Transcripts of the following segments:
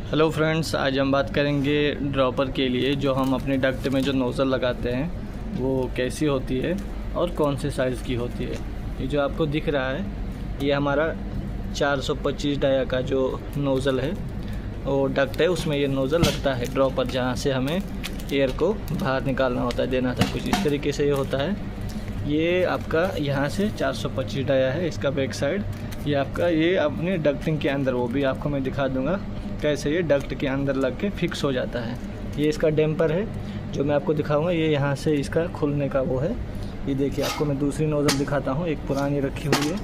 Hello friends, आज हम बात करेंगे ड्रॉपर के लिए जो हम अपने डक्ट में जो नोज़ल लगाते हैं वो कैसी होती है और कौन से साइज़ की होती है। ये जो आपको दिख रहा है ये हमारा 425 डाया का जो नोज़ल है वो डक्ट है, उसमें ये नोज़ल लगता है ड्रॉपर, जहाँ से हमें एयर को बाहर निकालना होता है, देना था। कुछ इस तरीके से ये होता है। ये आपका यहाँ से 425 डाया है, इसका बैक साइड ये आपका ये अपने डक्टिंग के अंदर, वो भी आपको मैं दिखा दूँगा कैसे ये डक्ट के अंदर लग के फिक्स हो जाता है। ये इसका डैम्पर है जो मैं आपको दिखाऊंगा। ये यहाँ से इसका खुलने का वो है। ये देखिए, आपको मैं दूसरी नोज़ल दिखाता हूँ, एक पुरानी रखी हुई है।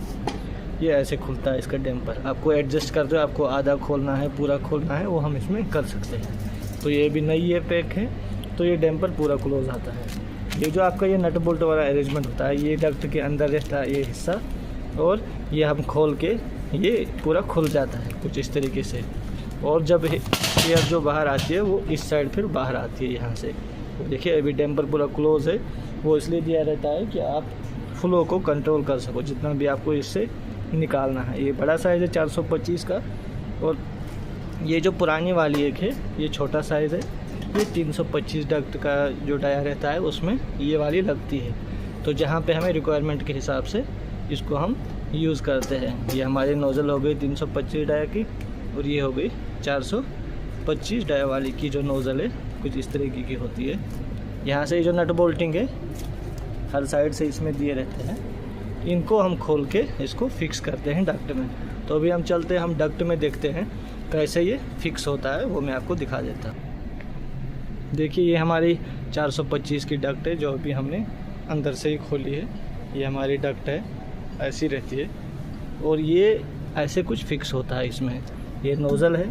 ये ऐसे खुलता है इसका डैम्पर। आपको एडजस्ट कर दो, आपको आधा खोलना है पूरा खोलना है, वो हम इसमें कर सकते हैं। तो ये भी नई ये पैक है, तो ये डैम्पर पूरा क्लोज आता है। ये जो आपका ये नट बोल्ट वाला अरेंजमेंट होता है, ये डक्ट के अंदर रहता है ये हिस्सा, और ये हम खोल के ये पूरा खुल जाता है कुछ इस तरीके से। और जब एयर जो बाहर आती है वो इस साइड फिर बाहर आती है यहाँ से। तो देखिए, अभी डैम्पर पूरा क्लोज है। वो इसलिए दिया रहता है कि आप फ्लो को कंट्रोल कर सको, जितना भी आपको इससे निकालना है। ये बड़ा साइज़ है 425 का, और ये जो पुरानी वाली एक है ये छोटा साइज़ है। ये 325 डक्ट का जो डाया रहता है उसमें ये वाली लगती है। तो जहाँ पे हमें रिक्वायरमेंट के हिसाब से इसको हम यूज़ करते हैं। ये हमारी नोज़ल हो गई 325 डाया की, और ये हो गई 425 डाया वाली की जो नोज़ल है, कुछ इस तरीके की होती है। यहाँ से ये जो नट बोल्टिंग है हर साइड से इसमें दिए रहते हैं, इनको हम खोल के इसको फिक्स करते हैं डक्ट में। तो अभी हम चलते हैं, हम डक्ट में देखते हैं कैसे ये फिक्स होता है, वो मैं आपको दिखा देता हूँ। देखिए, ये हमारी 425 की डक्ट है जो अभी हमने अंदर से ही खोली है। ये हमारी डक्ट है, ऐसी रहती है, और ये ऐसे कुछ फिक्स होता है इसमें। ये नोज़ल है,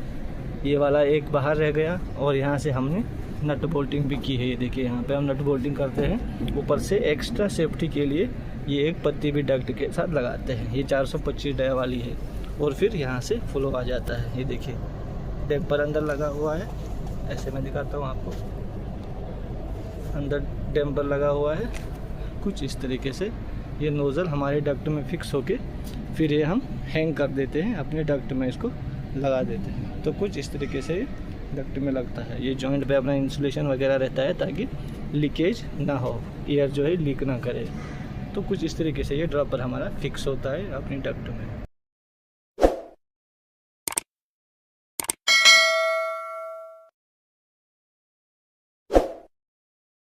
ये वाला एक बाहर रह गया, और यहाँ से हमने नट बोल्टिंग भी की है। ये देखिए, यहाँ पे हम नट बोल्टिंग करते हैं। ऊपर से एक्स्ट्रा सेफ्टी के लिए ये एक पत्ती भी डक्ट के साथ लगाते हैं। ये 425 डाया वाली है, और फिर यहाँ से फ्लो आ जाता है। ये देखिए, डैम्पर अंदर लगा हुआ है, ऐसे मैं दिखाता हूँ आपको। अंदर डैम्पर लगा हुआ है कुछ इस तरीके से। ये नोज़ल हमारे डक्ट में फिक्स होके फिर ये हम हैंग कर देते हैं, अपने डक्ट में इसको लगा देते हैं। तो कुछ इस तरीके से डक्ट में लगता है। ये जॉइंट पे अपना इंसुलेशन वगैरह रहता है ताकि लीकेज ना हो, एयर जो है लीक ना करे। तो कुछ इस तरीके से ये ड्रॉपर हमारा फिक्स होता है अपनी डक्ट में।